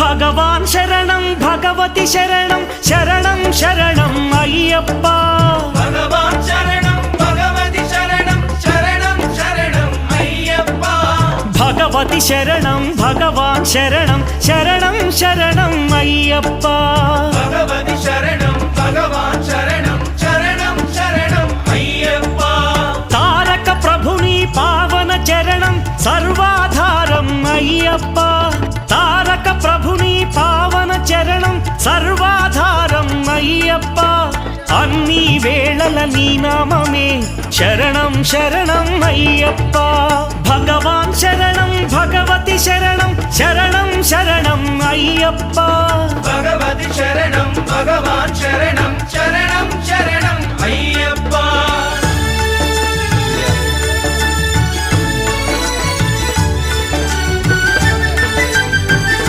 భగవాన్ శరణం భగవతి శరణం శరణం శరణం అయ్యప్ప భగవాన్ శరణం భగవతి శరణం శరణం శరణం అయ్యప్ప భగవతి శరణం భగవాన్ శరణం శరణం శరణం అయ్యప్ప భగవతి శరణం భగవాన్ శరణం శరణం శరణం అయ్యప్ప తారక ప్రభుని పావన చరణం సర్వాధారం అయ్యప్ప తారక ప్రభుని పావన చరణం సర్వాధారం అయ్యప్ప అన్ని వేళల నీ నామమే శరణం శరణం అయ్యప్ప భగవాన్ శరణం భగవతి శరణం శరణం శరణం అయ్యప్ప భగవతి శరణం భగవాన్ శరణం